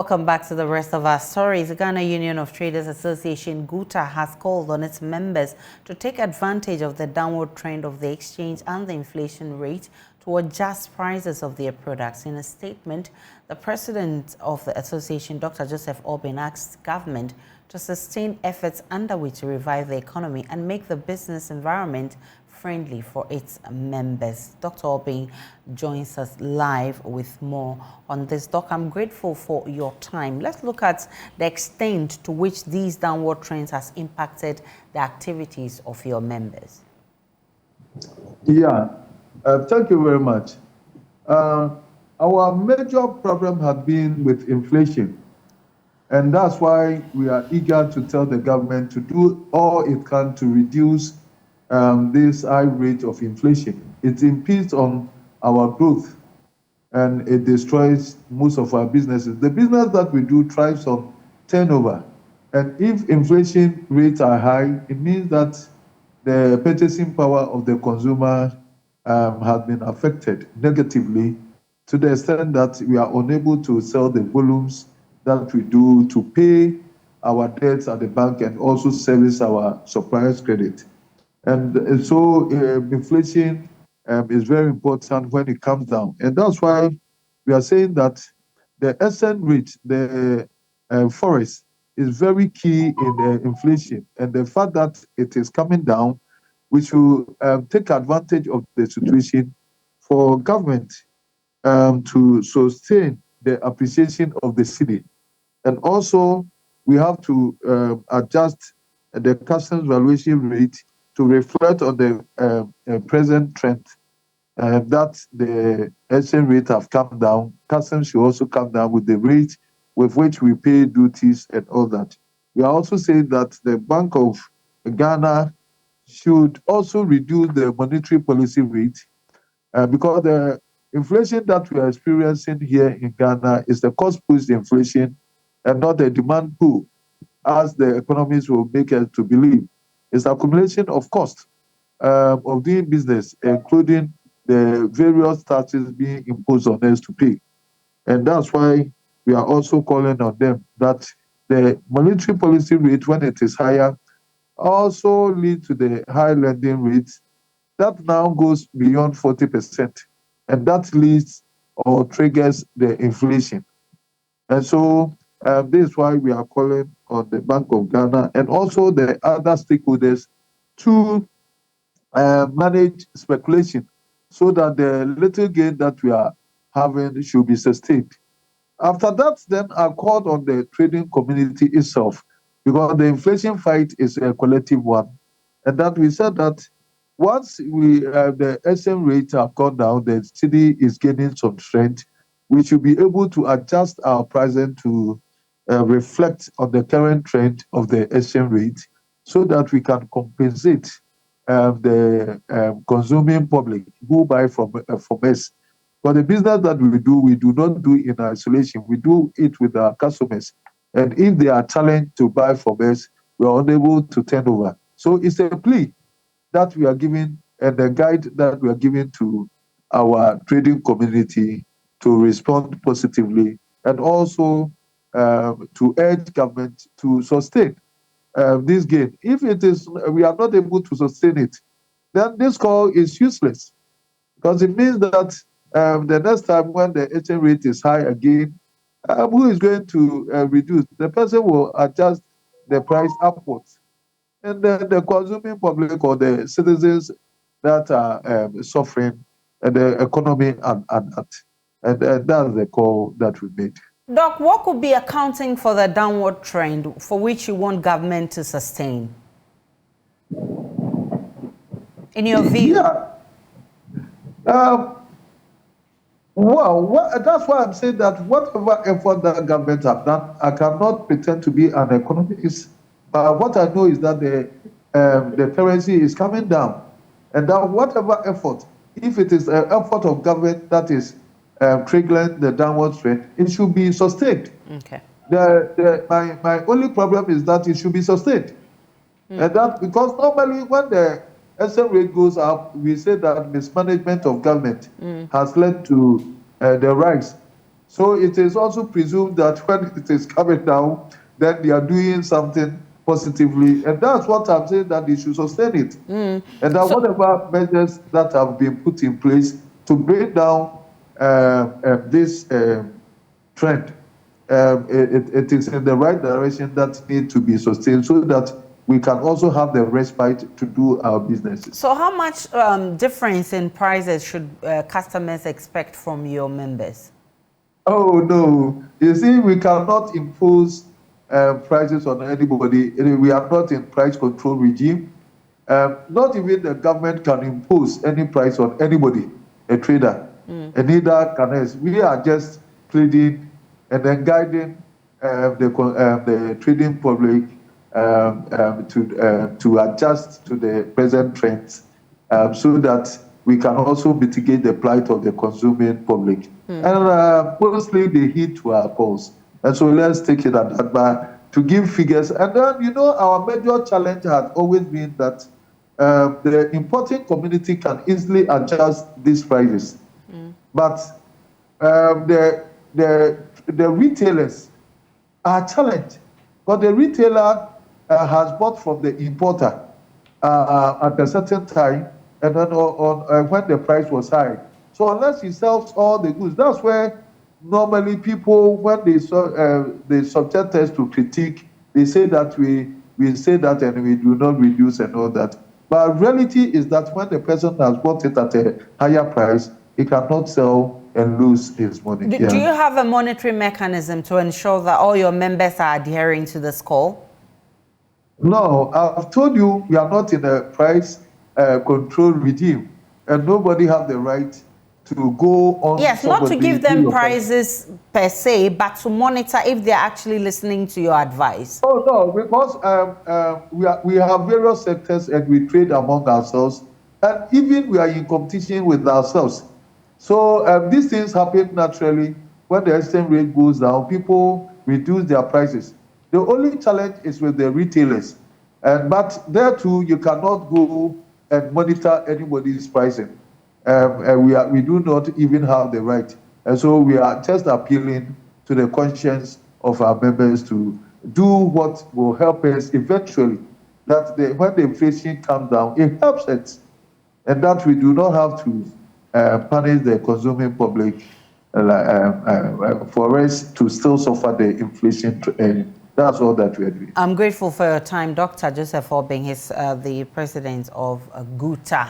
Welcome back to the rest of our stories. The Ghana Union of Traders Association, GUTA, has called on its members to take advantage of the downward trend of the exchange and the inflation rate to adjust prices of their products. In a statement, the president of the association, Dr. Joseph Obin, asked government to sustain efforts underway to revive the economy and make the business environment friendly for its members. Dr. Obin joins us live with more on this. Doc, I'm grateful for your time. Let's look at the extent to which these downward trends has impacted the activities of your members. Yeah, thank you very much. Our major problem has been with inflation. And that's why we are eager to tell the government to do all it can to reduce this high rate of inflation. It impedes on our growth and it destroys most of our businesses. The business that we do thrives on turnover. And if inflation rates are high, it means that the purchasing power of the consumer has been affected negatively to the extent that we are unable to sell the volumes that we do to pay our debts at the bank and also service our suppliers' credit. And so inflation is very important when it comes down. And that's why we are saying that the exchange rate, the forex, is very key in inflation. And the fact that it is coming down, we should take advantage of the situation for government to sustain the appreciation of the cedi. And also, we have to adjust the customs valuation rate to reflect on the present trend that the exchange rate have come down. Customs should also come down with the rate with which we pay duties and all that. We are also saying that the Bank of Ghana should also reduce the monetary policy rate because the inflation that we are experiencing here in Ghana is the cost-pushed inflation and not the demand pull, as the economists will make us to believe. It's accumulation of cost of doing business, including the various taxes being imposed on us to pay. And that's why we are also calling on them that the monetary policy rate, when it is higher, also leads to the high lending rates that now goes beyond 40%. And that leads or triggers the inflation. And so this is why we are calling on the Bank of Ghana and also the other stakeholders to manage speculation so that the little gain that we are having should be sustained. After that, then I called on the trading community itself because the inflation fight is a collective one. And that we said that once the SM rates have gone down, the cedi is gaining some strength. We should be able to adjust our pricing to reflect on the current trend of the SM rate so that we can compensate the consuming public who buy from us. But the business that we do not do in isolation. We do it with our customers. And if they are challenged to buy from us, we are unable to turn over. So it's a plea that we are giving and the guide that we are giving to our trading community to respond positively and also to urge government to sustain this gain. If it is we are not able to sustain it, then this call is useless because it means that the next time when the exchange rate is high again, who is going to reduce? The person will adjust the price upwards. And then the consuming public or the citizens that are suffering and the economy and that's the call that we made. Doc, what could be accounting for the downward trend for which you want government to sustain? In your view? Yeah. That's why I'm saying that whatever effort that government have done, I cannot pretend to be an economist. What I know is that the currency is coming down, and that whatever effort, if it is an effort of government that is triggering the downward trend, it should be sustained. Okay. My only problem is that it should be sustained, and that because normally when the SM rate goes up, we say that mismanagement of government has led to the rise. So it is also presumed that when it is coming down, then they are doing something positively. And that's what I'm saying, that they should sustain it. And that whatever measures that have been put in place to bring down this trend, it is in the right direction that need to be sustained so that we can also have the respite to do our businesses. So how much difference in prices should customers expect from your members? Oh, no. You see, we cannot impose prices on anybody. We are not in price control regime. Not even the government can impose any price on anybody, a trader, and neither can us. We are just pleading and then guiding the trading public to adjust to the present trends so that we can also mitigate the plight of the consuming public. And mostly they heed to our calls. And so let's take it at that, but to give figures. And then, you know, our major challenge has always been that the importing community can easily adjust these prices. But the retailers are challenged. But the retailer has bought from the importer at a certain time, and then when the price was high. So unless he sells all the goods, that's where normally people, when they subject us to critique, they say that we say that and we do not reduce and all that. But reality is that when the person has bought it at a higher price, he cannot sell and lose his money. Do you have a monetary mechanism to ensure that all your members are adhering to this call? No, I've told you we are not in a price control regime, and nobody has the right to go on. Yes, not to give them prices per se, but to monitor if they're actually listening to your advice. Oh no, because we have various sectors and we trade among ourselves, and even we are in competition with ourselves. So these things happen naturally. When the exchange rate goes down, people reduce their prices. The only challenge is with the retailers, but there too you cannot go and monitor anybody's pricing. We do not even have the right, and so we are just appealing to the conscience of our members to do what will help us eventually. That when the inflation comes down, it helps us, and that we do not have to punish the consuming public for us to still suffer the inflation. That's all that we are doing. I'm grateful for your time, Dr. Joseph Obeng. He's the president of GUTA.